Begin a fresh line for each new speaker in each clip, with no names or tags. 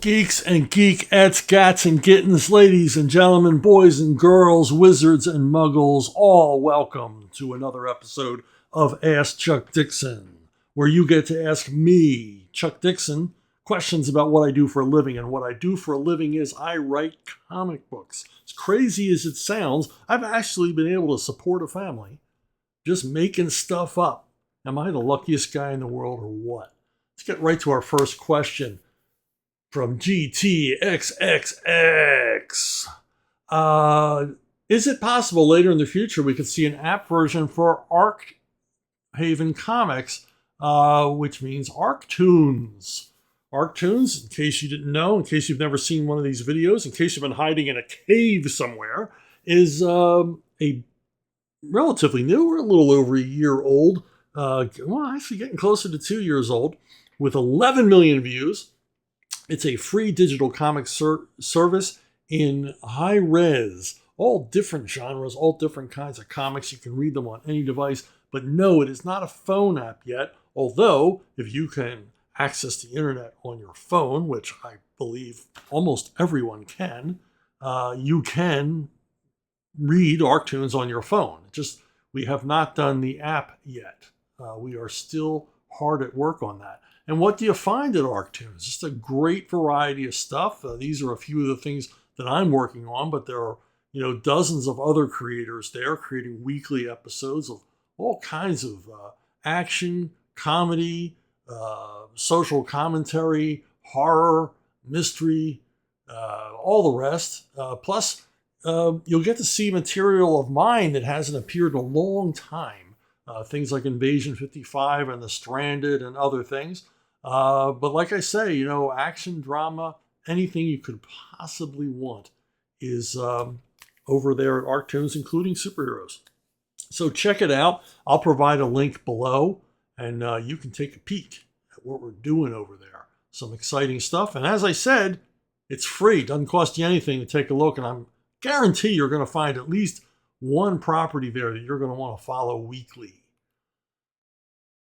Geeks and geekettes, gats and gittens, ladies and gentlemen, boys and girls, wizards and muggles, all welcome to another episode of Ask Chuck Dixon, where you get to ask me, Chuck Dixon, questions about what I do for a living. And what I do for a living is I write comic books. As crazy as it sounds, I've actually been able to support a family just making stuff up. Am I the luckiest guy in the world or what? Let's get right to our first question. From GTXXX. Is it possible later in the future we could see an app version for Arkhaven Comics, which means Arktoons? Arktoons, in case you didn't know, in case you've never seen one of these videos, in case you've been hiding in a cave somewhere, is a relatively new, or a little over a year old, actually getting closer to 2 years old, with 11 million views. It's a free digital comic service in high res, all different genres, all different kinds of comics. You can read them on any device, but no, it is not a phone app yet. Although, if you can access the internet on your phone, which I believe almost everyone can, you can read Arktoons on your phone. We have not done the app yet. We are still hard at work on that. And what do you find at Arktoons? Just a great variety of stuff. These are a few of the things that I'm working on, but there are, dozens of other creators there creating weekly episodes of all kinds of action, comedy, social commentary, horror, mystery, all the rest. Plus, you'll get to see material of mine that hasn't appeared in a long time. Things like Invasion 55 and The Stranded and other things. But like I say, action, drama, anything you could possibly want is over there at Arktoons, including superheroes. So check it out. I'll provide a link below, and you can take a peek at what we're doing over there. Some exciting stuff. And as I said, it's free. Doesn't cost you anything to take a look. And I guarantee you're going to find at least one property there that you're going to want to follow weekly.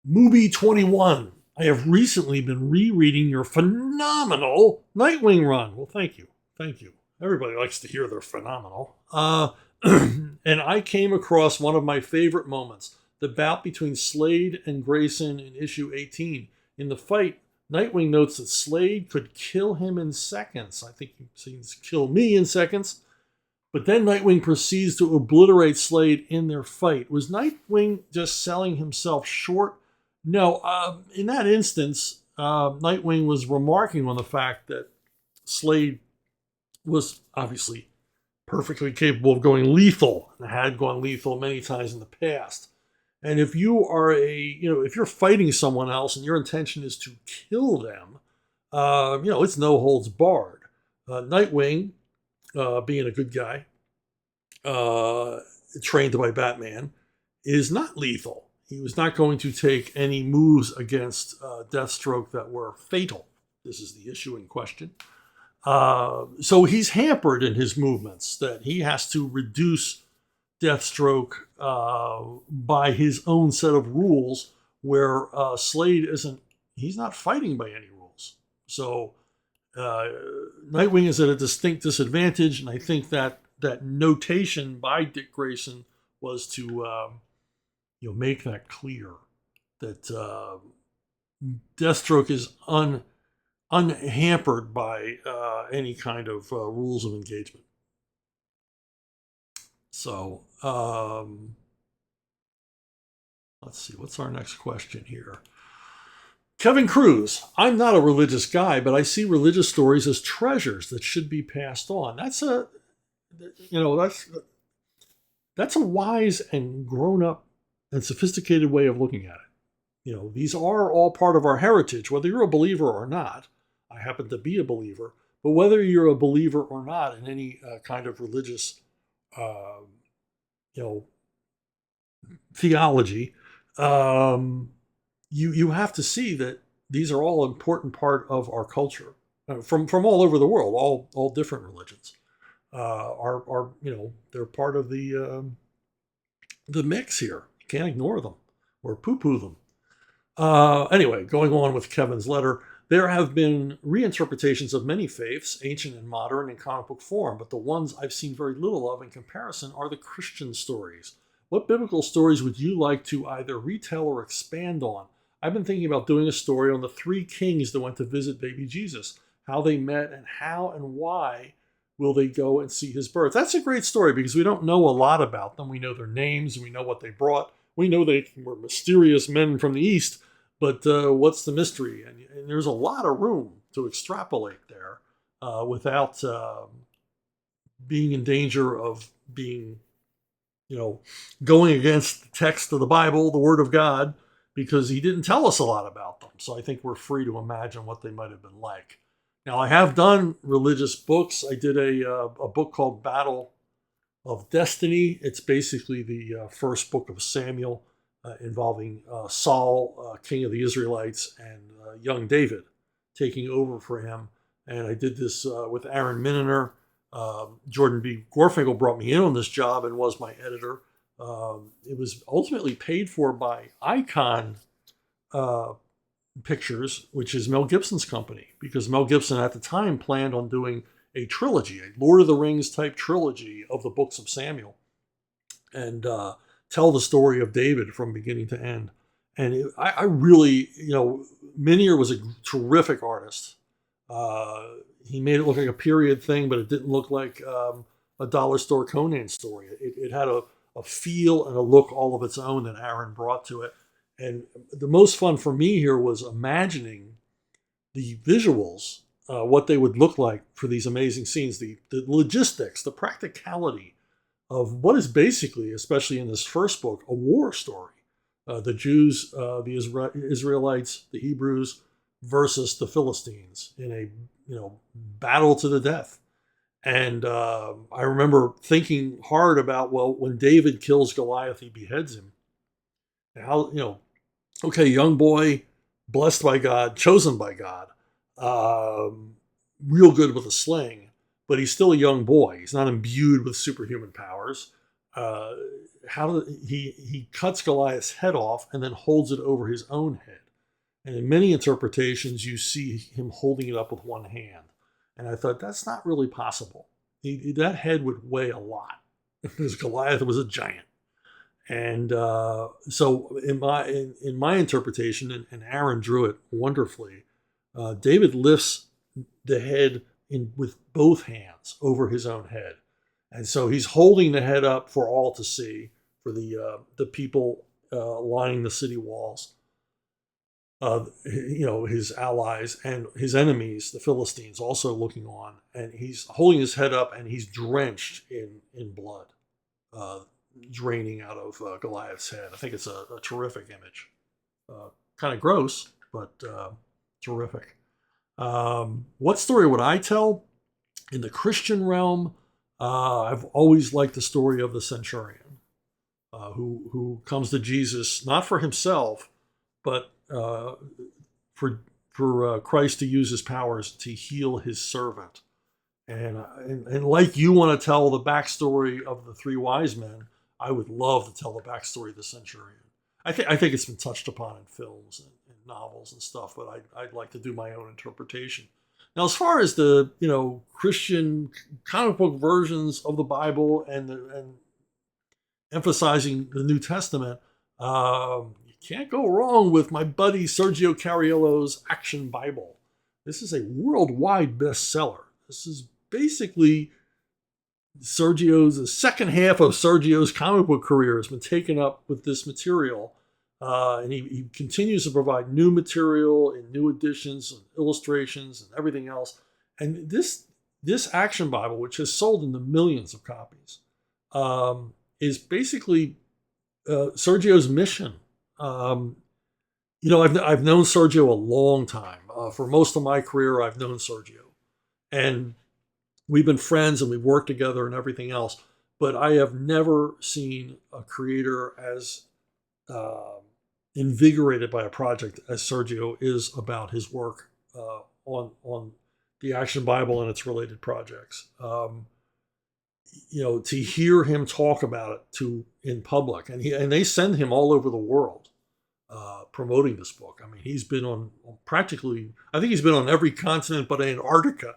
Movie21. I have recently been rereading your phenomenal Nightwing run. Well, thank you. Thank you. Everybody likes to hear they're phenomenal. And I came across one of my favorite moments, the bout between Slade and Grayson in issue 18. In the fight, Nightwing notes that Slade could kill him in seconds. I think he means kill me in seconds. But then Nightwing proceeds to obliterate Slade in their fight. Was Nightwing just selling himself short? No, in that instance, Nightwing was remarking on the fact that Slade was obviously perfectly capable of going lethal and had gone lethal many times in the past. And if you are if you're fighting someone else and your intention is to kill them, it's no holds barred. Nightwing, being a good guy, trained by Batman, is not lethal. He was not going to take any moves against Deathstroke that were fatal. This is the issue in question. So he's hampered in his movements, that he has to reduce Deathstroke by his own set of rules, where Slade he's not fighting by any rules. So Nightwing is at a distinct disadvantage, and I think that notation by Dick Grayson was to make that clear, that Deathstroke is unhampered by any kind of rules of engagement. So let's see, what's our next question here? Kevin Cruz, I'm not a religious guy, but I see religious stories as treasures that should be passed on. That's a wise and grown-up and sophisticated way of looking at it. These are all part of our heritage, whether you're a believer or not. I happen to be a believer, but whether you're a believer or not in any kind of religious, theology, you have to see that these are all important part of our culture from all over the world. All different religions are they're part of the mix here. You can't ignore them or poo-poo them. Anyway, going on with Kevin's letter. There have been reinterpretations of many faiths, ancient and modern, in comic book form, but the ones I've seen very little of in comparison are the Christian stories. What biblical stories would you like to either retell or expand on? I've been thinking about doing a story on the three kings that went to visit baby Jesus, how they met, and how and why will they go and see his birth. That's a great story because we don't know a lot about them. We know their names, we know what they brought. We know they were mysterious men from the East, but what's the mystery? And there's a lot of room to extrapolate there without being in danger of being, going against the text of the Bible, the Word of God, because he didn't tell us a lot about them. So I think we're free to imagine what they might have been like. Now, I have done religious books. I did a book called Battle of Destiny. It's basically the first book of Samuel involving Saul, king of the Israelites, and young David taking over for him. And I did this with Aaron Mininer. Jordan B. Gorfinkel brought me in on this job and was my editor. It was ultimately paid for by Icon Pictures, which is Mel Gibson's company, because Mel Gibson at the time planned on doing a trilogy, a Lord of the Rings type trilogy of the books of Samuel, and tell the story of David from beginning to end. And I really, Minninger was a terrific artist. He made it look like a period thing, but it didn't look like a dollar store Conan story. It had a feel and a look all of its own that Aaron brought to it. And the most fun for me here was imagining the visuals, what they would look like for these amazing scenes, the logistics, the practicality of what is basically, especially in this first book, a war story. The Jews, the Israelites, the Hebrews versus the Philistines in a battle to the death. And I remember thinking hard about, well, when David kills Goliath, he beheads him. How, okay, young boy, blessed by God, chosen by God, real good with a sling, but he's still a young boy. He's not imbued with superhuman powers. He cuts Goliath's head off and then holds it over his own head. And in many interpretations, you see him holding it up with one hand. And I thought, that's not really possible. That head would weigh a lot because Goliath was a giant. And so in my interpretation, and Aaron drew it wonderfully, David lifts the head with both hands over his own head. And so he's holding the head up for all to see, for the people lining the city walls, his allies and his enemies, the Philistines, also looking on. And he's holding his head up and he's drenched in blood, draining out of Goliath's head. I think it's a terrific image. Kind of gross, but terrific. What story would I tell? In the Christian realm, I've always liked the story of the centurion who comes to Jesus, not for himself, but for Christ to use his powers to heal his servant. And like you want to tell the backstory of the three wise men, I would love to tell the backstory of the centurion. I think it's been touched upon in films and novels and stuff, but I'd like to do my own interpretation. Now, as far as the Christian comic book versions of the Bible and emphasizing the New Testament, you can't go wrong with my buddy Sergio Cariello's Action Bible. This is a worldwide bestseller. This is basically the second half of Sergio's comic book career has been taken up with this material. And he continues to provide new material and new editions and illustrations and everything else. And this Action Bible, which has sold in the millions of copies, is basically Sergio's mission. I've known Sergio a long time. For most of my career, I've known Sergio. And we've been friends and we've worked together and everything else. But I have never seen a creator as invigorated by a project as Sergio is about his work on the Action Bible and its related projects. To hear him talk about it in public, and they send him all over the world. promoting this book. I mean, he's been on practically, I think he's been on every continent but Antarctica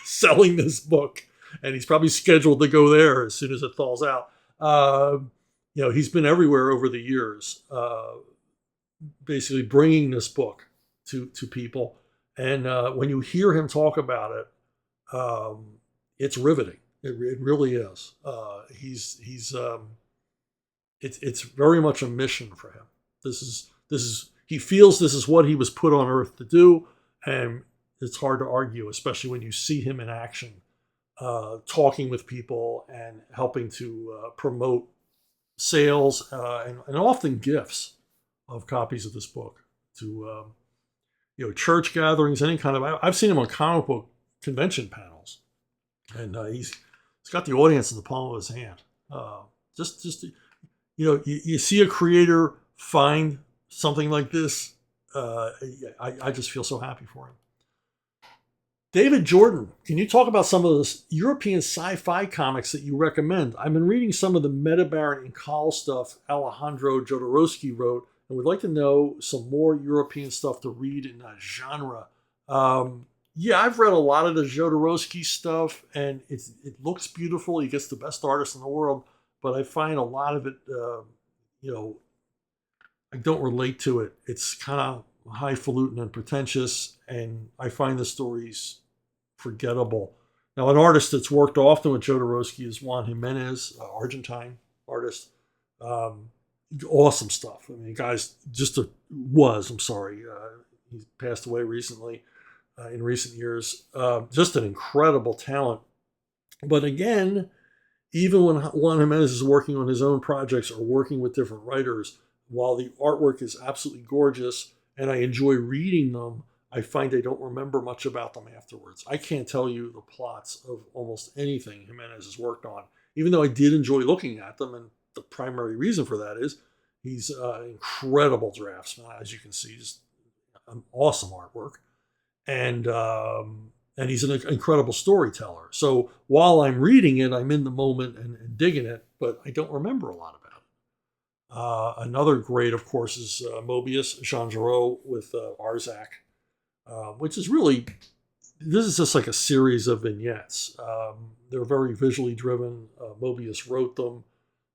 selling this book. And he's probably scheduled to go there as soon as it thaws out. He's been everywhere over the years, basically bringing this book to people. And when you hear him talk about it, it's riveting. It really is. It's very much a mission for him. He feels this is what he was put on Earth to do, and it's hard to argue, especially when you see him in action, talking with people and helping to promote sales and often gifts of copies of this book to church gatherings, any kind of. I've seen him on comic book convention panels, and he's got the audience in the palm of his hand. You see a creator find something like this. I just feel so happy for him. David Jordan, can you talk about some of the European sci-fi comics that you recommend? I've been reading some of the Meta Baron and Call stuff Alejandro Jodorowsky wrote, and would like to know some more European stuff to read in that genre. I've read a lot of the Jodorowsky stuff, and it looks beautiful. He gets the best artists in the world, but I find a lot of it, I don't relate to it. It's kind of highfalutin and pretentious, and I find the stories forgettable. Now, an artist that's worked often with Jodorowsky is Juan Jimenez, Argentine artist. Awesome stuff. I mean, the guy's he passed away recently, in recent years. Just an incredible talent. But again, even when Juan Jimenez is working on his own projects or working with different writers, while the artwork is absolutely gorgeous and I enjoy reading them, I find I don't remember much about them afterwards. I can't tell you the plots of almost anything Jimenez has worked on, even though I did enjoy looking at them. And the primary reason for that is he's an incredible draftsman, as you can see, just an awesome artwork. And he's an incredible storyteller. So while I'm reading it, I'm in the moment and digging it, but I don't remember a lot about it. Another great, of course, is Mobius, Jean Giraud with Arzak, which is really, this is just like a series of vignettes. They're very visually driven. Mobius wrote them.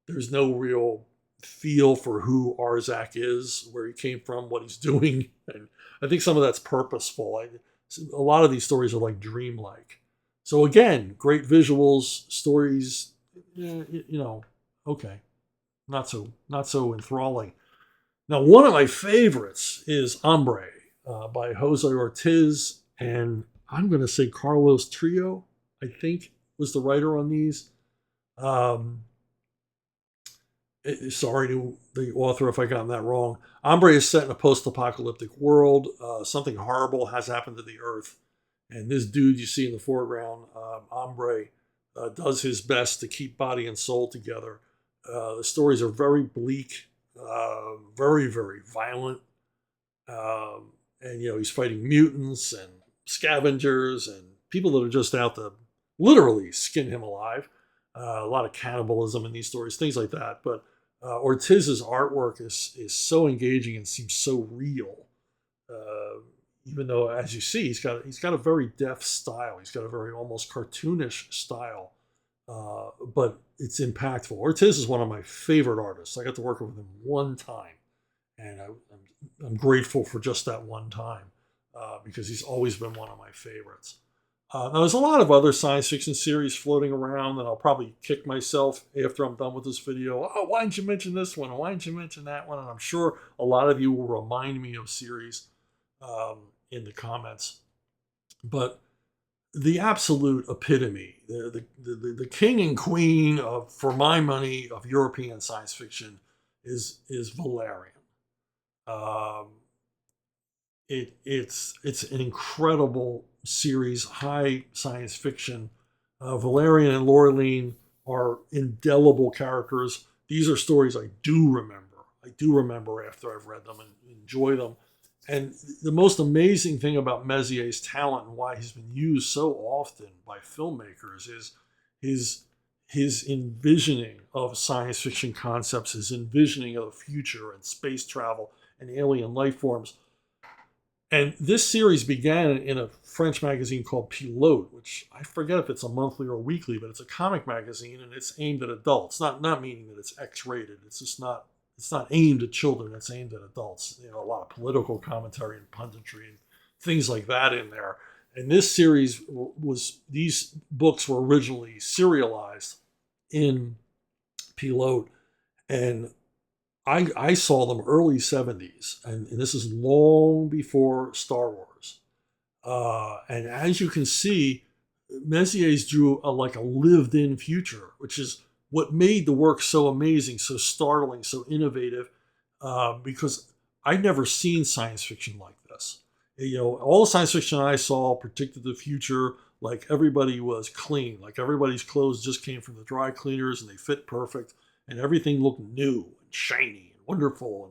There's no real feel for who Arzak is, where he came from, what he's doing. And I think some of that's purposeful. A lot of these stories are like dreamlike. So again, great visuals, stories, okay. Not so enthralling. Now, one of my favorites is Hombre by Jose Ortiz, and I'm going to say Carlos Trio, I think, was the writer on these. Sorry to the author if I gotten that wrong. Hombre is set in a post-apocalyptic world. Something horrible has happened to the Earth, and this dude you see in the foreground, Hombre, does his best to keep body and soul together. The stories are very bleak, very, very violent. And, he's fighting mutants and scavengers and people that are just out to literally skin him alive. A lot of cannibalism in these stories, things like that. But Ortiz's artwork is so engaging and seems so real. Even though, as you see, he's got a very deft style. He's got a very almost cartoonish style. But it's impactful. Ortiz is one of my favorite artists. I got to work with him one time, and I'm grateful for just that one time because he's always been one of my favorites. Now, there's a lot of other science fiction series floating around, and I'll probably kick myself after I'm done with this video. Oh, why didn't you mention this one? Why didn't you mention that one? And I'm sure a lot of you will remind me of series in the comments. But the absolute epitome, the king and queen of, for my money, of European science fiction is Valerian. It's an incredible series, high science fiction. Valerian and Laureline are indelible characters. These are stories I do remember. I do remember after I've read them and enjoy them. And the most amazing thing about Mézier's talent and why he's been used so often by filmmakers is his envisioning of science fiction concepts, his envisioning of the future and space travel and alien life forms. And this series began in a French magazine called Pilote, which I forget if it's a monthly or weekly, but it's a comic magazine and it's aimed at adults. Not meaning that it's X-rated. It's not aimed at children. It's aimed at adults. A lot of political commentary and punditry and things like that in there. And this series these books were originally serialized in Pilote, and I saw them early 70s, and this is long before Star Wars. And as you can see, Mézières drew a lived-in future, which is what made the work so amazing, so startling, so innovative, because I'd never seen science fiction like this. All the science fiction I saw predicted the future like everybody was clean, like everybody's clothes just came from the dry cleaners and they fit perfect, and everything looked new and shiny and wonderful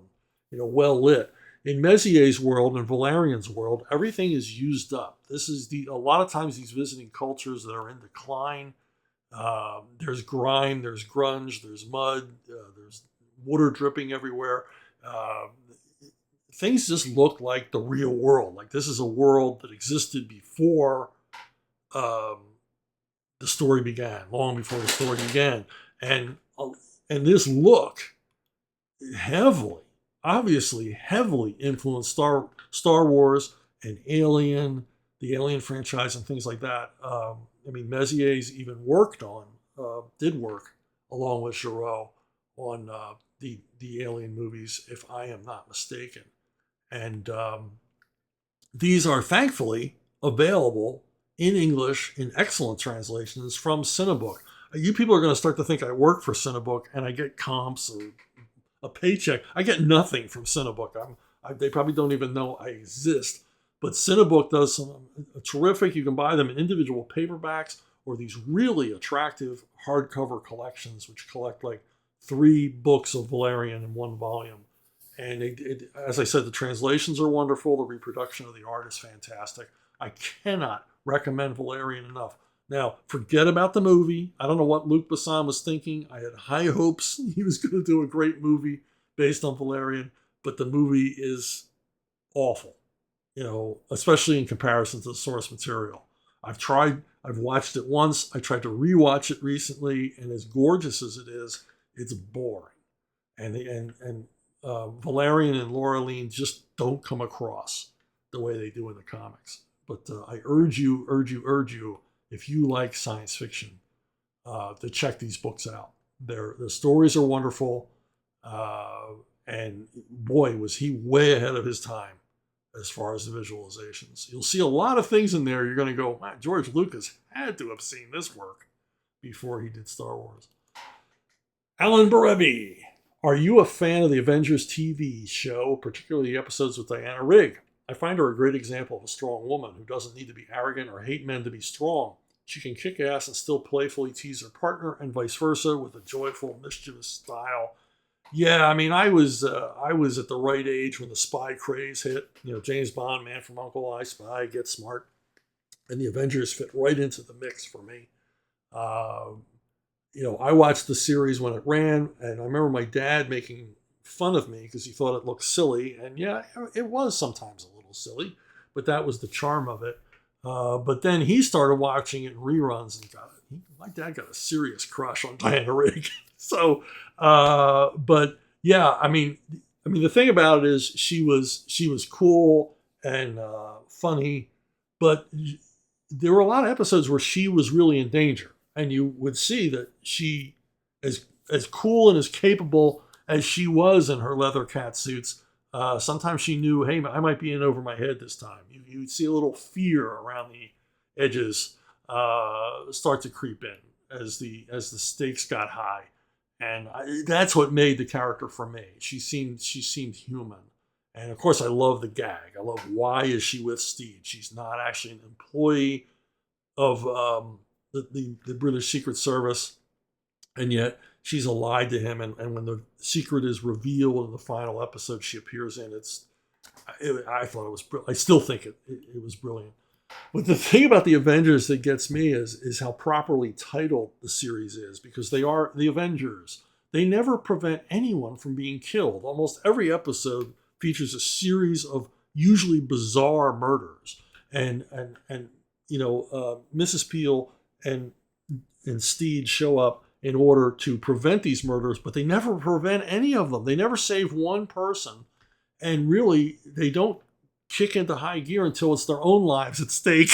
and well lit. In Mézières' world and Valerian's world, everything is used up. This is a lot of times these visiting cultures that are in decline. There's grime, there's grunge, there's mud, there's water dripping everywhere. Things just look like the real world. Like this is a world that existed before the story began, long before the story began. And this look obviously heavily influenced Star Wars and Alien, the Alien franchise and things like that. Mézières even did work along with Giraud on the Alien movies, if I am not mistaken. And these are thankfully available in English in excellent translations from Cinebook. You people are going to start to think I work for Cinebook and I get comps or a paycheck. I get nothing from Cinebook. They probably don't even know I exist. But Cinebook does some terrific. You can buy them in individual paperbacks or these really attractive hardcover collections, which collect like 3 books of Valerian in one volume. And as I said, the translations are wonderful. The reproduction of the art is fantastic. I cannot recommend Valerian enough. Now, forget about the movie. I don't know what Luc Besson was thinking. I had high hopes he was going to do a great movie based on Valerian, but the movie is awful, especially in comparison to the source material. I've watched it once. I tried to rewatch it recently, and as gorgeous as it is, it's boring. And Valerian and Laureline just don't come across the way they do in the comics. But I urge you, if you like science fiction, to check these books out. The stories are wonderful, and boy, was he way ahead of his time as far as the visualizations. You'll see a lot of things in there. You're going to go, wow, George Lucas had to have seen this work before he did Star Wars. Alan Barevi, are you a fan of the Avengers TV show, particularly the episodes with Diana Rigg? I find her a great example of a strong woman who doesn't need to be arrogant or hate men to be strong. She can kick ass and still playfully tease her partner, and vice versa, with a joyful, mischievous style. Yeah, I was at the right age when the spy craze hit. James Bond, Man from U.N.C.L.E., I Spy, Get Smart, and the Avengers fit right into the mix for me. I watched the series when it ran, and I remember my dad making fun of me because he thought it looked silly, and yeah, it was sometimes a little silly, but that was the charm of it. But then he started watching it in reruns, and my dad got a serious crush on Diana Rigg. So, but yeah, the thing about it is she was cool and funny, but there were a lot of episodes where she was really in danger, and you would see that she, as cool and as capable as she was in her leather cat suits, sometimes she knew, hey, I might be in over my head this time. You'd see a little fear around the edges start to creep in as the stakes got high, and that's what made the character for me. She seemed human, and of course I love the gag. I love, why is she with Steed? She's not actually an employee of the British Secret Service, and yet she's allied to him, and when the secret is revealed in the final episode she appears in, I thought it was brilliant. I still think it was brilliant. But the thing about the Avengers that gets me is how properly titled the series is, because they are the Avengers. They never prevent anyone from being killed. Almost every episode, features a series of usually bizarre murders, and Mrs. Peel and Steed show up in order to prevent these murders, but they never prevent any of them. They never save one person, and really they don't kick into high gear until it's their own lives at stake.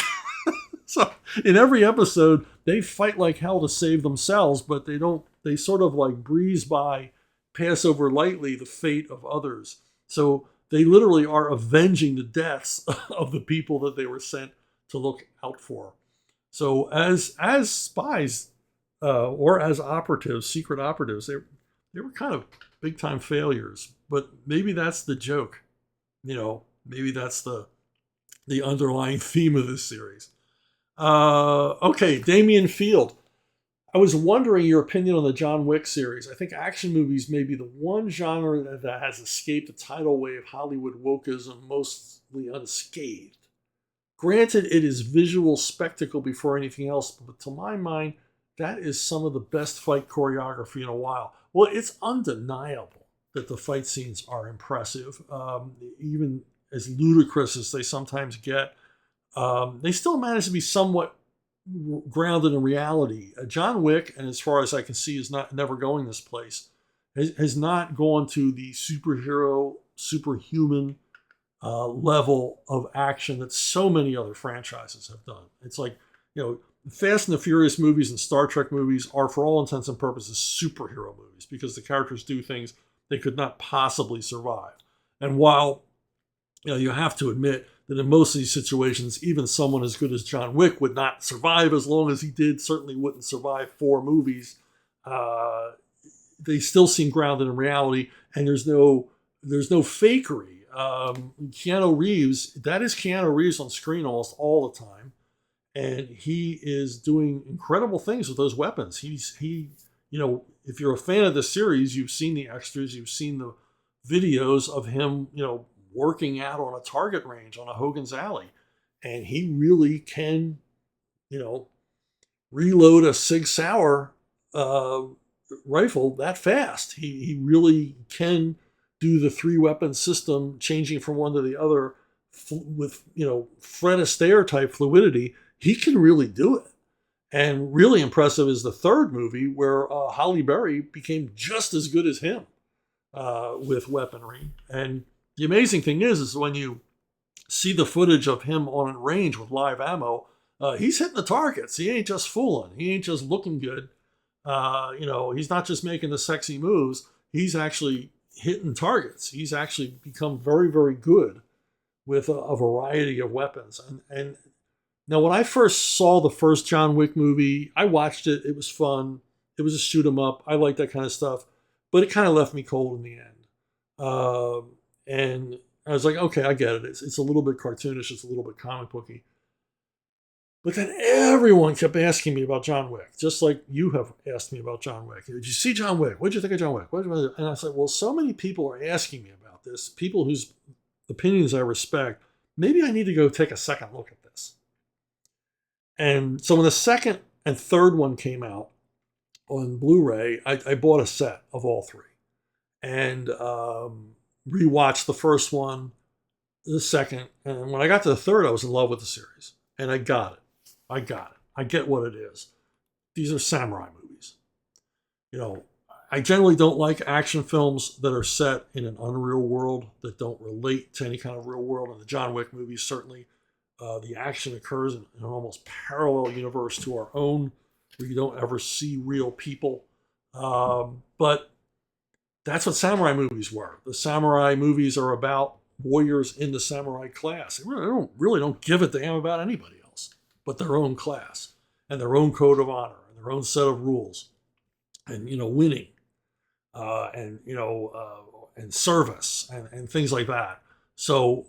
So in every episode, they fight like hell to save themselves, but they sort of like breeze by, pass over lightly the fate of others. So they literally are avenging the deaths of the people that they were sent to look out for. So as spies or as operatives, secret operatives, they were kind of big time failures. But maybe that's the joke. Maybe that's the underlying theme of this series. Okay, Damian Field. I was wondering your opinion on the John Wick series. I think action movies may be the one genre that has escaped the tidal wave Hollywood wokeism mostly unscathed. Granted, it is visual spectacle before anything else, but to my mind, that is some of the best fight choreography in a while. Well, it's undeniable that the fight scenes are impressive, even as ludicrous as they sometimes get. They still manage to be somewhat grounded in reality. John Wick, and as far as I can see, is never going this place, has not gone to the superhero, superhuman level of action that so many other franchises have done. It's like, Fast and the Furious movies and Star Trek movies are, for all intents and purposes, superhero movies because the characters do things they could not possibly survive. And while you have to admit that in most of these situations, even someone as good as John Wick would not survive as long as he did, certainly wouldn't survive 4 movies. They still seem grounded in reality, and there's no fakery. Keanu Reeves, that is Keanu Reeves on screen almost all the time. And he is doing incredible things with those weapons. If you're a fan of the series, you've seen the extras, you've seen the videos of him, working out on a target range on a Hogan's Alley. And he really can, reload a Sig Sauer rifle that fast. He really can do the 3-weapon system, changing from one to the other with, Fred Astaire type fluidity. He can really do it. And really impressive is the 3rd movie where Halle Berry became just as good as him with weaponry. And the amazing thing is when you see the footage of him on range with live ammo, he's hitting the targets. He ain't just fooling. He ain't just looking good. He's not just making the sexy moves. He's actually hitting targets. He's actually become very, very good with a variety of weapons. And now, when I first saw the first John Wick movie, I watched it. It was fun. It was a shoot 'em up. I like that kind of stuff. But it kind of left me cold in the end. And I was like, okay, I get it. It's a little bit cartoonish. It's a little bit comic booky. But then everyone kept asking me about John Wick, just like you have asked me about John Wick. Did you see John Wick? What did you think of John Wick? And I said, well, so many people are asking me about this, people whose opinions I respect. Maybe I need to go take a second look at this. And so when the 2nd and 3rd one came out on Blu-ray, I bought a set of all 3 and rewatched the first one, the 2nd. And when I got to the 3rd, I was in love with the series. And I got it. I get what it is. These are samurai movies. I generally don't like action films that are set in an unreal world that don't relate to any kind of real world. In the John Wick movies, certainly the action occurs in an almost parallel universe to our own, where you don't ever see real people. But that's what samurai movies were. The samurai movies are about warriors in the samurai class. They really don't give a damn about anybody else but their own class and their own code of honor and their own set of rules and, winning and service and things like that. So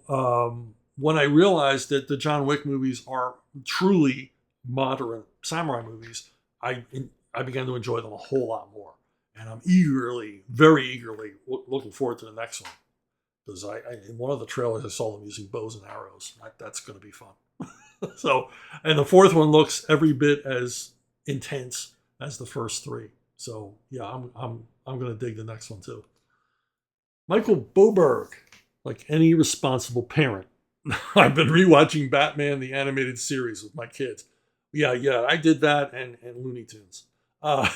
when I realized that the John Wick movies are truly modern samurai movies, I began to enjoy them a whole lot more. And I'm very eagerly looking forward to the next one. Because in one of the trailers, I saw them using bows and arrows. That's going to be fun. So, and the 4th one looks every bit as intense as the first 3. So, yeah, I'm going to dig the next one too. Michael Boberg. like any responsible parent. I've been rewatching Batman the animated series with my kids. Yeah, I did that and Looney Tunes. Uh,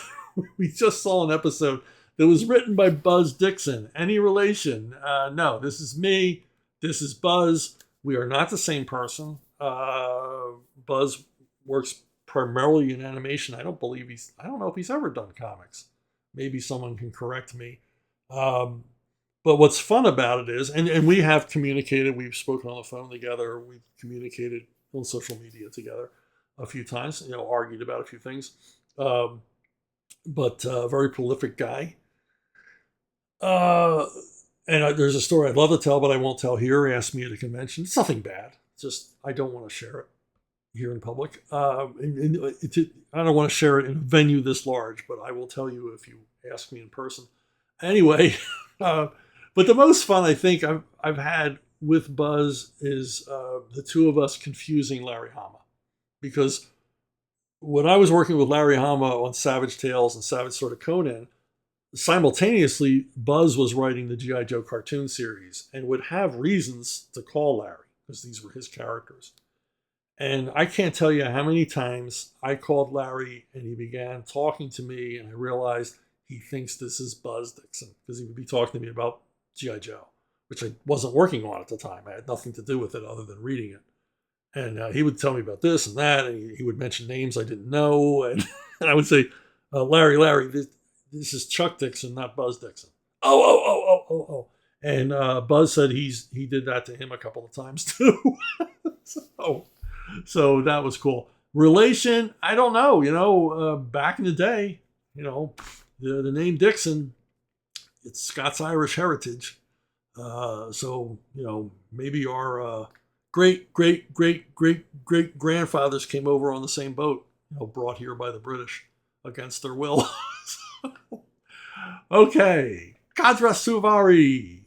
we just saw an episode that was written by Buzz Dixon. Any relation? No, this is me. This is Buzz. We are not the same person. Buzz works primarily in animation. I don't know if he's ever done comics. Maybe someone can correct me. But what's fun about it is, and we have communicated, we've spoken on the phone together, we've communicated on social media together a few times, argued about a few things. But very prolific guy. And there's a story I'd love to tell, but I won't tell here. He asked me at a convention. It's nothing bad. It's just I don't want to share it here in public. I don't want to share it in a venue this large, but I will tell you if you ask me in person. Anyway, but the most fun I think I've had with Buzz is the two of us confusing Larry Hama. Because when I was working with Larry Hama on Savage Tales and Savage Sword of Conan, simultaneously Buzz was writing the G.I. Joe cartoon series and would have reasons to call Larry because these were his characters. And I can't tell you how many times I called Larry and he began talking to me, and I realized he thinks this is Buzz Dixon because he would be talking to me about G.I. Joe, which I wasn't working on at the time. I had nothing to do with it other than reading it. And he would tell me about this and that, and he would mention names I didn't know. And, and I would say, Larry, this is Chuck Dixon, not Buzz Dixon. Oh. And Buzz said he did that to him a couple of times too. So that was cool. Relation, I don't know. Back in the day, the name Dixon, it's Scots Irish heritage. So maybe our great grandfathers came over on the same boat, brought here by the British against their will. Okay, Kadra Suvari.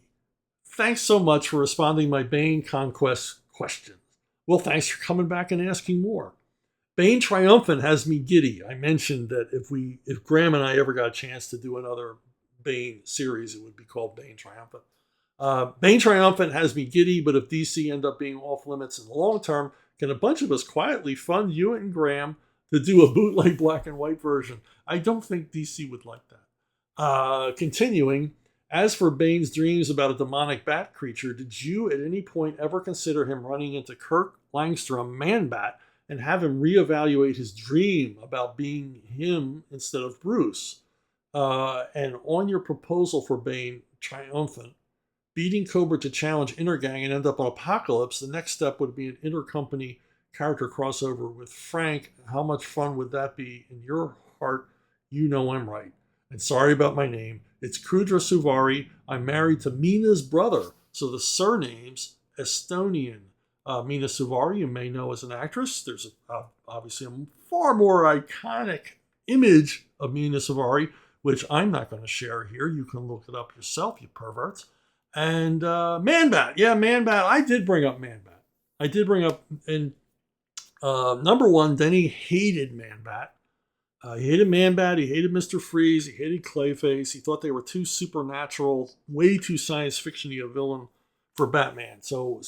Thanks so much for responding to my Bane Conquest questions. Well, thanks for coming back and asking more. Bane Triumphant has me giddy. I mentioned that if Graham and I ever got a chance to do another Bane series, it would be called Bane Triumphant. Bane Triumphant has me giddy, but if DC end up being off limits in the long term, can a bunch of us quietly fund you and Graham to do a bootleg black and white version? I don't think DC would like that. Continuing, as for Bane's dreams about a demonic bat creature, did you at any point ever consider him running into Kirk Langstrom Man-Bat and have him reevaluate his dream about being him instead of Bruce? And on your proposal for Bane Triumphant, beating Cobra to challenge Intergang and end up on Apocalypse, the next step would be an intercompany character crossover with Frank. How much fun would that be? In your heart, I'm right. And sorry about my name. It's Kudra Suvari. I'm married to Mina's brother, so the surname's Estonian. Mina Suvari, you may know as an actress. There's obviously a far more iconic image of Mina Suvari, which I'm not going to share here. You can look it up yourself, you perverts. And Man-Bat. Yeah, Man-Bat. I did bring up Man-Bat. And number one, Denny hated Man-Bat. He hated Man-Bat. He hated Mr. Freeze. He hated Clayface. He thought they were too supernatural, way too science fiction-y a villain for Batman. So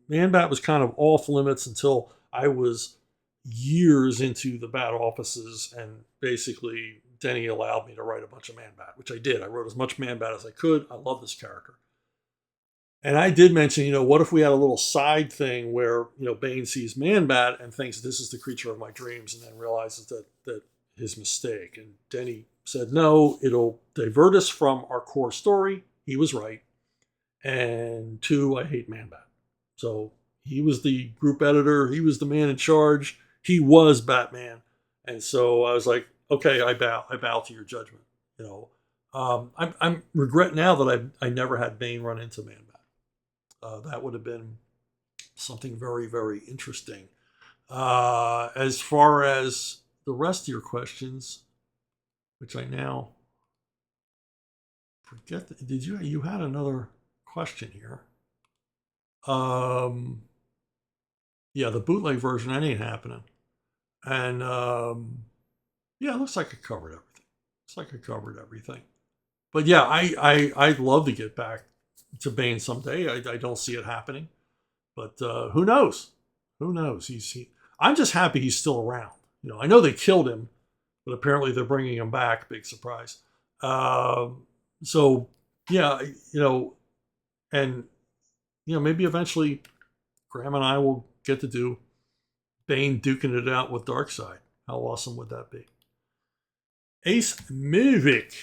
Man-Bat was kind of off limits until I was years into the Bat offices, and basically Denny allowed me to write a bunch of Man-Bat, which I did. I wrote as much Man-Bat as I could. I love this character. And I did mention, what if we had a little side thing where, Bane sees Man-Bat and thinks this is the creature of my dreams, and then realizes that his mistake. And Denny said, no, it'll divert us from our core story. He was right. And two, I hate Man-Bat. So he was the group editor. He was the man in charge. He was Batman. And so I was like, okay, I bow to your judgment. I'm regret now that I never had Bane run into Man-Bat. That would have been something very, very interesting. As far as the rest of your questions, which I now forget, you had another question here. Yeah, the bootleg version, that ain't happening. And yeah, it looks like I covered everything. But yeah, I'd love to get back to Bane someday. I don't see it happening, but who knows? Who knows? I'm just happy he's still around. I know they killed him, but apparently they're bringing him back. Big surprise. So yeah, and maybe eventually Graham and I will get to do Bane duking it out with Darkseid. How awesome would that be? Ace Mivik.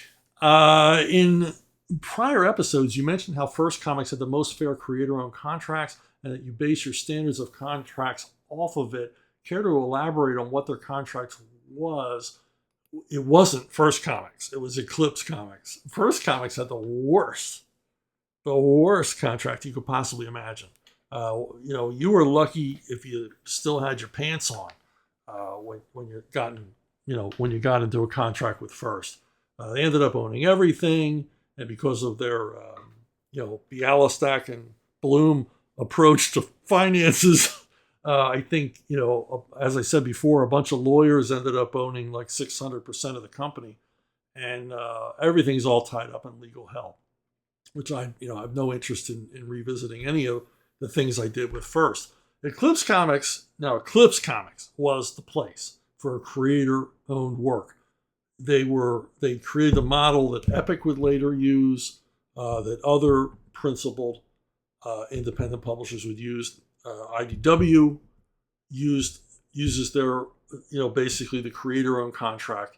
In prior episodes, you mentioned how First Comics had the most fair creator-owned contracts and that you base your standards of contracts off of it. Care to elaborate on what their contract was? It wasn't First Comics. It was Eclipse Comics. First Comics had the worst contract you could possibly imagine. You were lucky if you still had your pants on when you got into a contract with First. They ended up owning everything, and because of their Bialystok and Bloom approach to finances, I think as I said before, a bunch of lawyers ended up owning like 600% of the company, and everything's all tied up in legal hell. Which I have no interest in revisiting any of the things I did with First. Eclipse Comics was the place for creator-owned work. They created a model that Epic would later use, that other principled independent publishers would use. IDW uses their basically the creator-owned contract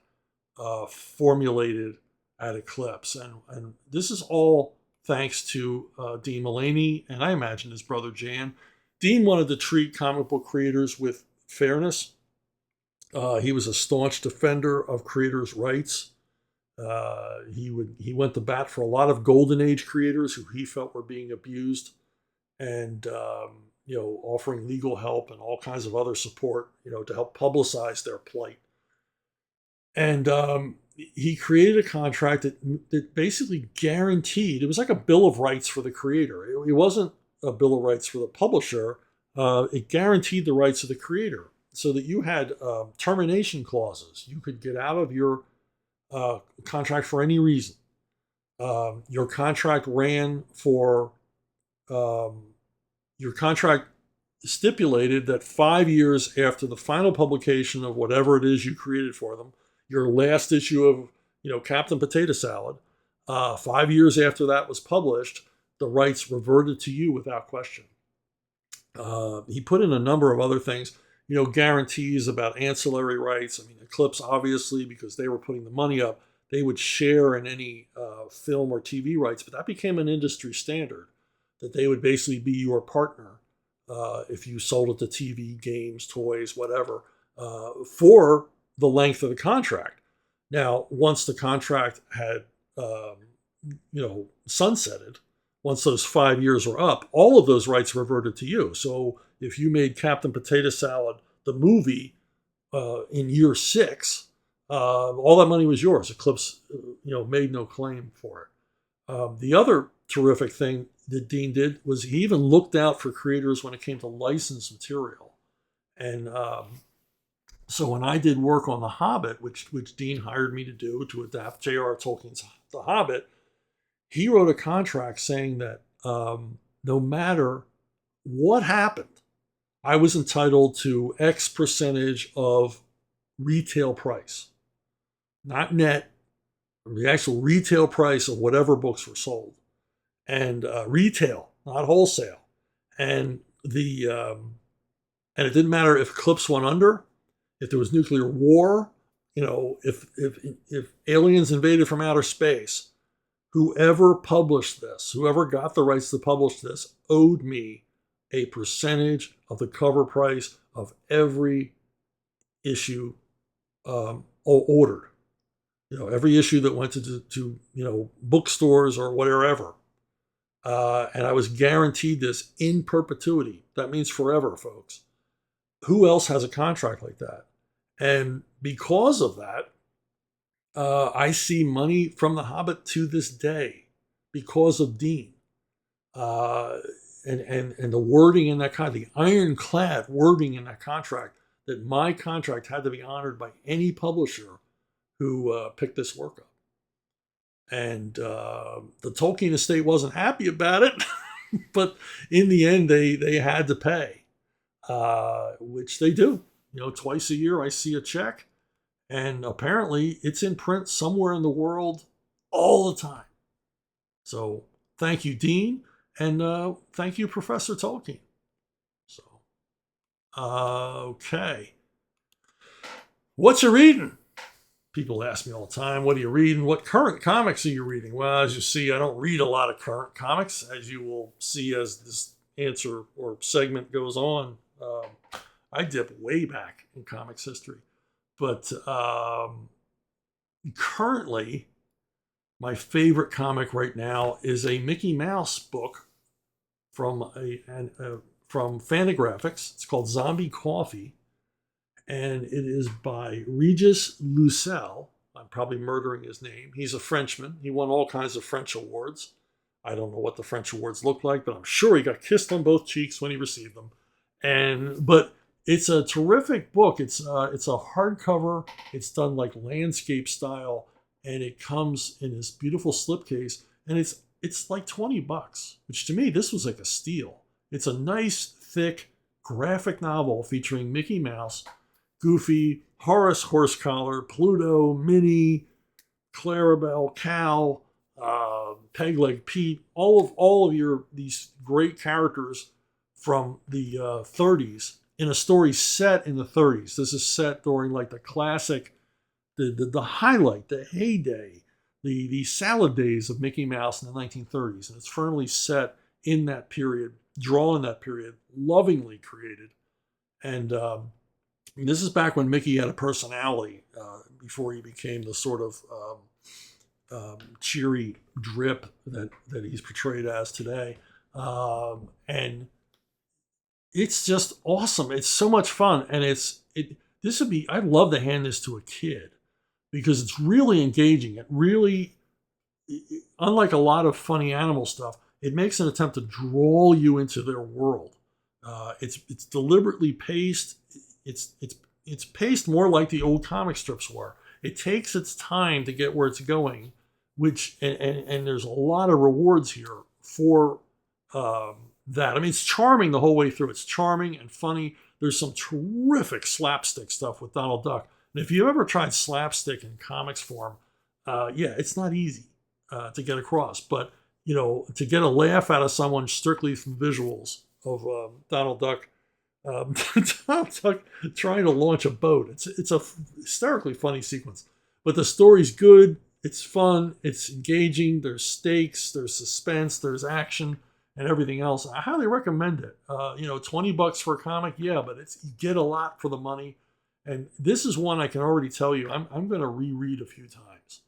formulated at Eclipse, and this is all thanks to Dean Mulaney and I imagine his brother Jan. Dean wanted to treat comic book creators with fairness. He was a staunch defender of creators' rights. He went to bat for a lot of Golden Age creators who he felt were being abused, and offering legal help and all kinds of other support, to help publicize their plight. And he created a contract that basically guaranteed, it was like a bill of rights for the creator. It wasn't a bill of rights for the publisher. It guaranteed the rights of the creator so that you had termination clauses. You could get out of your contract for any reason. Your contract stipulated that 5 years after the final publication of whatever it is you created for them, your last issue of, Captain Potato Salad, 5 years after that was published, the rights reverted to you without question. He put in a number of other things, guarantees about ancillary rights. I mean, Eclipse, obviously, because they were putting the money up, they would share in any film or TV rights, but that became an industry standard, that they would basically be your partner if you sold it to TV, games, toys, whatever, for the length of the contract. Now, once the contract had, sunsetted, once those 5 years were up, all of those rights reverted to you. So if you made Captain Potato Salad, the movie, in year 6, all that money was yours. Eclipse, made no claim for it. The other terrific thing that Dean did was he even looked out for creators when it came to licensed material. And so when I did work on The Hobbit, which Dean hired me to do, to adapt J.R.R. Tolkien's The Hobbit, he wrote a contract saying that no matter what happened, I was entitled to X percentage of retail price, not net, the actual retail price of whatever books were sold, and retail, not wholesale. And and it didn't matter if Eclipse went under, if there was nuclear war, if aliens invaded from outer space, whoever published this, whoever got the rights to publish this, owed me a percentage of the cover price of every issue ordered. Every issue that went to bookstores or whatever. And I was guaranteed this in perpetuity. That means forever, folks. Who else has a contract like that? And because of that, I see money from The Hobbit to this day because of Dean. And the wording in that contract, the ironclad wording in that contract, that my contract had to be honored by any publisher who picked this work up. And the Tolkien estate wasn't happy about it, but in the end, they had to pay, which they do. Twice a year I see a check, and apparently it's in print somewhere in the world all the time. So thank you, Dean, and thank you, Professor Tolkien. So, okay. What's you reading? People ask me all the time, what are you reading? What current comics are you reading? Well, as you see, I don't read a lot of current comics, as you will see as this answer or segment goes on. I dip way back in comics history. But currently, my favorite comic right now is a Mickey Mouse book from from Fantagraphics. It's called Zombie Coffee. And it is by Regis Lucel. I'm probably murdering his name. He's a Frenchman. He won all kinds of French awards. I don't know what the French awards look like, but I'm sure he got kissed on both cheeks when he received them. But it's a terrific book. It's a hardcover. It's done like landscape style, and it comes in this beautiful slipcase. And it's like $20, which to me this was like a steal. It's a nice, thick, graphic novel featuring Mickey Mouse, Goofy, Horace Horsecollar, Pluto, Minnie, Clarabelle, Cal, Pegleg Pete, all of these great characters from the 30s in a story set in the 30s. This is set during like the classic, the highlight, the heyday, the salad days of Mickey Mouse in the 1930s, and it's firmly set in that period, drawn in that period, lovingly created, and this is back when Mickey had a personality before he became the sort of cheery drip that he's portrayed as today. And it's just awesome. It's so much fun. And I'd love to hand this to a kid because it's really engaging. It really, unlike a lot of funny animal stuff, it makes an attempt to draw you into their world. It's deliberately paced. It's paced more like the old comic strips were. It takes its time to get where it's going, which and there's a lot of rewards here for that. I mean, it's charming the whole way through. It's charming and funny. There's some terrific slapstick stuff with Donald Duck. And if you ever tried slapstick in comics form, it's not easy to get across. But to get a laugh out of someone strictly from visuals of Donald Duck. Donald Duck trying to launch a boat. It's a hysterically funny sequence, but the story's good. It's fun. It's engaging. There's stakes. There's suspense. There's action, and everything else. I highly recommend it. $20 for a comic, yeah, but you get a lot for the money. And this is one I can already tell you I'm going to reread a few times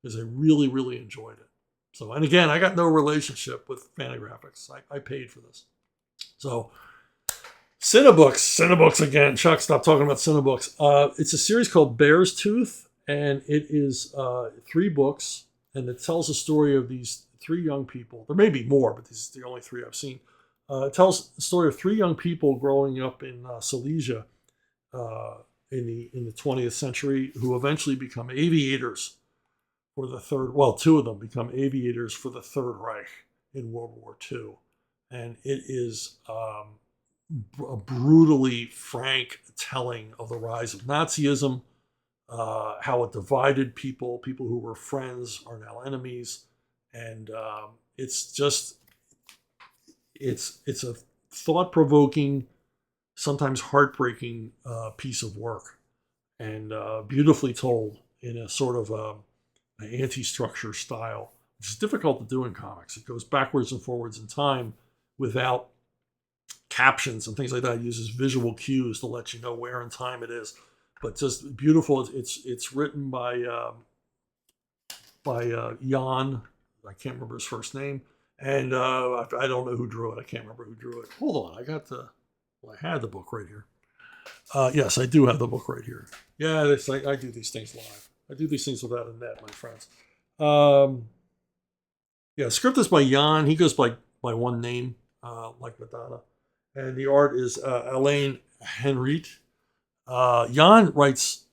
because I really, really enjoyed it. So, and again, I got no relationship with Fantagraphics. I paid for this. So. Cinebooks again. Chuck, stop talking about Cinebooks. It's a series called Bear's Tooth, and it is 3 books, and it tells the story of these 3 young people. There may be more, but these are the only 3 I've seen. It tells the story of 3 young people growing up in Silesia in the 20th century who eventually become aviators for the third. Well, 2 of them become aviators for the Third Reich in World War II, and it is a brutally frank telling of the rise of Nazism, how it divided people who were friends are now enemies, and it's a thought-provoking, sometimes heartbreaking piece of work, and beautifully told in a sort of an anti-structure style, which is difficult to do in comics. It goes backwards and forwards in time without captions and things like that. It uses visual cues to let you know where in time it is, but just beautiful. It's written by Jan. I can't remember his first name, and I don't know who drew it. I can't remember who drew it. Hold on, I had the book right here. Yes, I do have the book right here. Yeah, I do these things live. I do these things without a net, my friends. Script is by Jan. He goes by one name, like Madonna. And the art is Alain Henriette. Jan writes,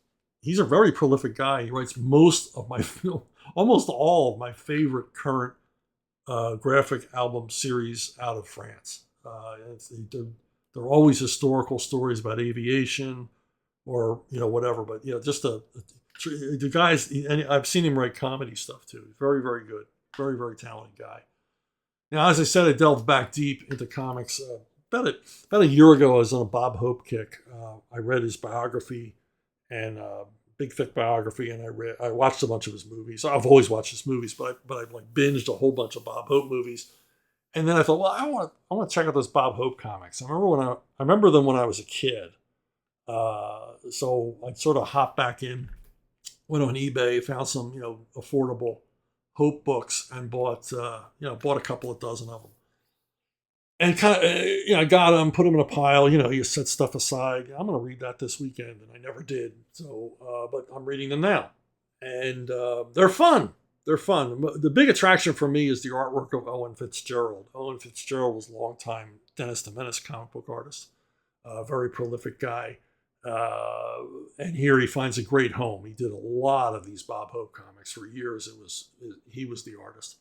he's a very prolific guy. He writes most of my film. almost all of my favorite current graphic album series out of France. They're always historical stories about aviation or whatever. But just the guys, and I've seen him write comedy stuff too. Very, very good, very, very talented guy. Now, as I said, I delved back deep into comics. About a year ago, I was on a Bob Hope kick. I read his biography, and big thick biography, and I watched a bunch of his movies. I've always watched his movies, but I've like binged a whole bunch of Bob Hope movies. And then I thought, well, I want to check out those Bob Hope comics. I remember them when I was a kid. So I sort of hopped back in, went on eBay, found some affordable Hope books, and bought a couple of dozen of them. And kind of, I got them, put them in a pile. You set stuff aside. I'm going to read that this weekend, and I never did. So, but I'm reading them now, and they're fun. They're fun. The big attraction for me is the artwork of Owen Fitzgerald. Owen Fitzgerald was a longtime Dennis the Menace comic book artist, very prolific guy. And here he finds a great home. He did a lot of these Bob Hope comics for years. He was the artist,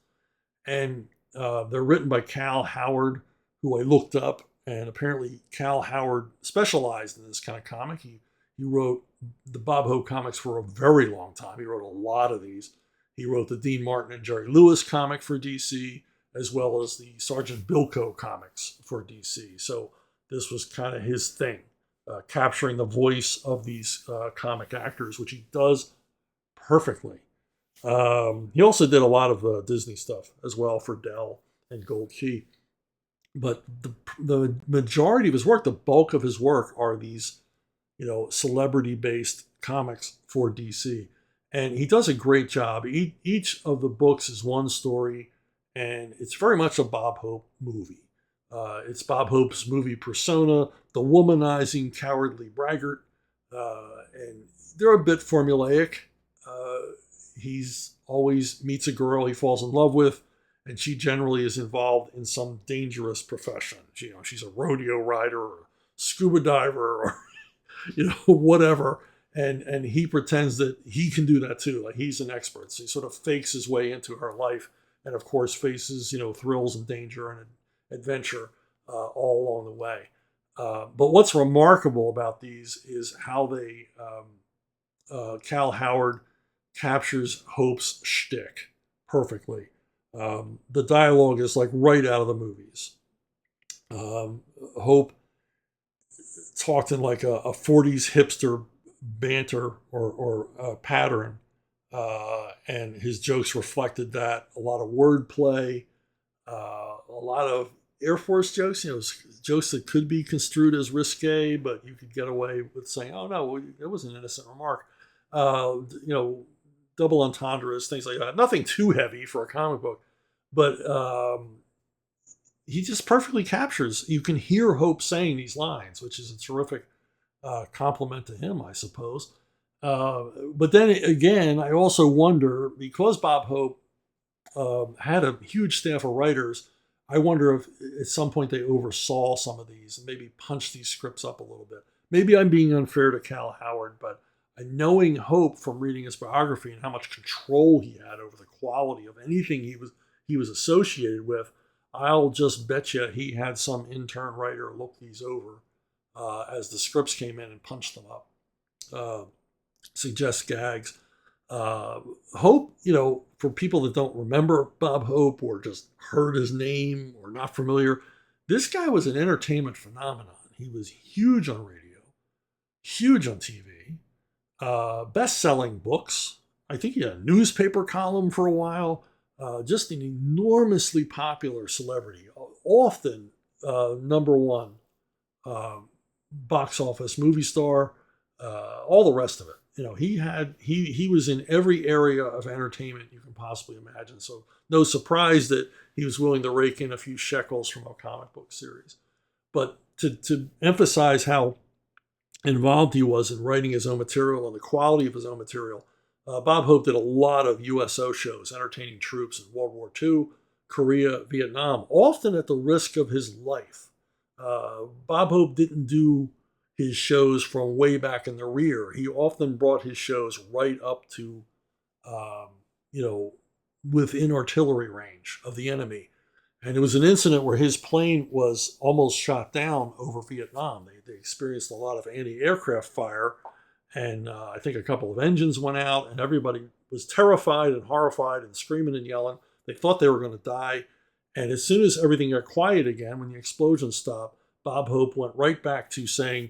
and they're written by Cal Howard, who I looked up, and apparently Cal Howard specialized in this kind of comic. He wrote the Bob Hope comics for a very long time. He wrote a lot of these. He wrote the Dean Martin and Jerry Lewis comic for DC, as well as the Sergeant Bilko comics for DC. So this was kind of his thing, capturing the voice of these comic actors, which he does perfectly. He also did a lot of Disney stuff as well for Dell and Gold Key. But the majority of his work, the bulk of his work, are these, celebrity-based comics for DC. And he does a great job. Each of the books is one story, and it's very much a Bob Hope movie. It's Bob Hope's movie persona, the womanizing, cowardly braggart, and they're a bit formulaic. He's always meets a girl he falls in love with, and she generally is involved in some dangerous profession. She's a rodeo rider or a scuba diver or, whatever. And he pretends that he can do that too. Like he's an expert. So he sort of fakes his way into her life and, of course, faces, thrills and danger and adventure all along the way. But what's remarkable about these is how they, Cal Howard captures Hope's shtick perfectly. The dialogue is like right out of the movies. Hope talked in like a 40s hipster banter or pattern, and his jokes reflected that. A lot of wordplay, a lot of Air Force jokes, jokes that could be construed as risque, but you could get away with saying, oh no, it was an innocent remark. Double entendres, things like that. Nothing too heavy for a comic book, but he just perfectly captures. You can hear Hope saying these lines, which is a terrific compliment to him, I suppose. But then again, I also wonder, because Bob Hope had a huge staff of writers, I wonder if at some point they oversaw some of these and maybe punched these scripts up a little bit. Maybe I'm being unfair to Cal Howard, but knowing Hope from reading his biography and how much control he had over the quality of anything he was associated with, I'll just bet you he had some intern writer look these over as the scripts came in and punched them up, suggest gags. Hope, for people that don't remember Bob Hope or just heard his name or not familiar, this guy was an entertainment phenomenon. He was huge on radio, huge on TV. Best-selling books. I think he had a newspaper column for a while. Just an enormously popular celebrity. Often number one box office movie star. All the rest of it. He was in every area of entertainment you can possibly imagine. So no surprise that he was willing to rake in a few shekels from a comic book series. But to emphasize how involved he was in writing his own material and the quality of his own material, Bob Hope did a lot of USO shows entertaining troops in World War II, Korea, Vietnam, often at the risk of his life. Bob Hope didn't do his shows from way back in the rear. He often brought his shows right up to, within artillery range of the enemy. And it was an incident where his plane was almost shot down over Vietnam. They experienced a lot of anti-aircraft fire, and I think a couple of engines went out, and everybody was terrified and horrified and screaming and yelling. They thought they were going to die. And as soon as everything got quiet again, when the explosion stopped, Bob Hope went right back to saying,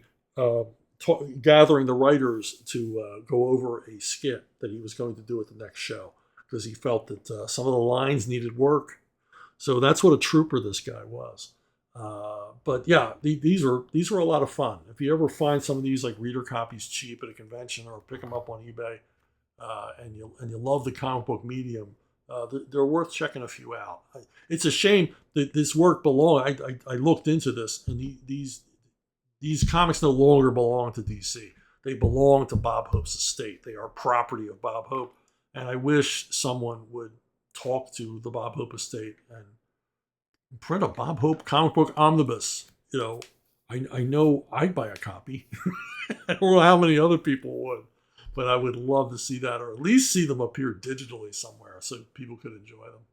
gathering the writers to go over a skit that he was going to do at the next show, because he felt that some of the lines needed work. So that's what a trooper this guy was. But yeah, these were a lot of fun. If you ever find some of these like reader copies cheap at a convention, or pick them up on eBay, and you love the comic book medium, they're worth checking a few out. It's a shame that this work belonged. I looked into this, and these comics no longer belong to DC. They belong to Bob Hope's estate. They are property of Bob Hope, and I wish someone would talk to the Bob Hope estate and print a Bob Hope comic book omnibus. I know I'd buy a copy. I don't know how many other people would, but I would love to see that, or at least see them appear digitally somewhere so people could enjoy them.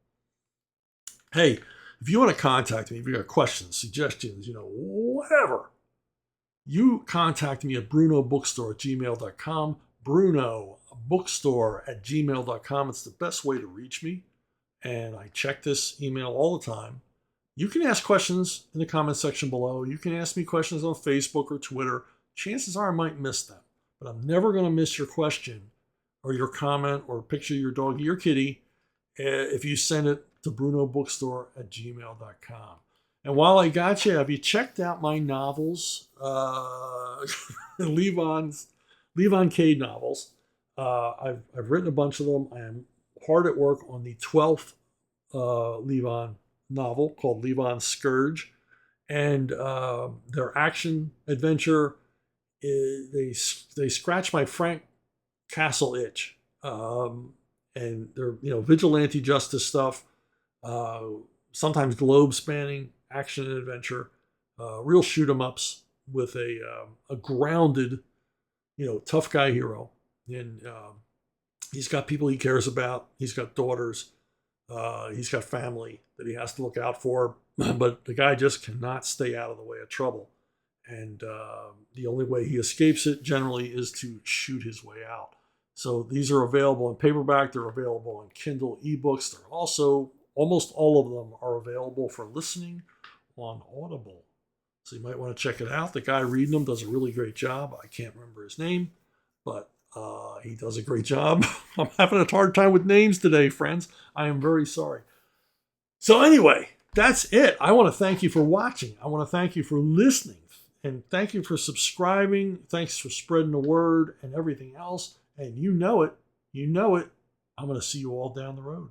Hey, if you want to contact me, if you got questions, suggestions, whatever, you contact me at brunobookstore@gmail.com. brunobookstore@gmail.com. It's the best way to reach me. And I check this email all the time. You can ask questions in the comment section below. You can ask me questions on Facebook or Twitter. Chances are I might miss them, but I'm never going to miss your question or your comment or picture of your doggy or kitty if you send it to brunobookstore@gmail.com. And while I got you, have you checked out my novels? Levon Cade novels. I've written a bunch of them. I am hard at work on the 12th Levon novel called Levon Scourge, and their action adventure. They scratch my Frank Castle itch, and they're vigilante justice stuff. Sometimes globe spanning action and adventure, real shoot 'em ups with a grounded, tough guy hero, and he's got people he cares about. He's got daughters. He's got family that he has to look out for. But the guy just cannot stay out of the way of trouble. And the only way he escapes it generally is to shoot his way out. So these are available in paperback. They're available in Kindle ebooks. They're also, almost all of them are available for listening on Audible. So you might want to check it out. The guy reading them does a really great job. I can't remember his name, but he does a great job. I'm having a hard time with names today, friends. I am very sorry. So anyway, that's it. I want to thank you for watching. I want to thank you for listening. And thank you for subscribing. Thanks for spreading the word and everything else. And you know it. I'm going to see you all down the road.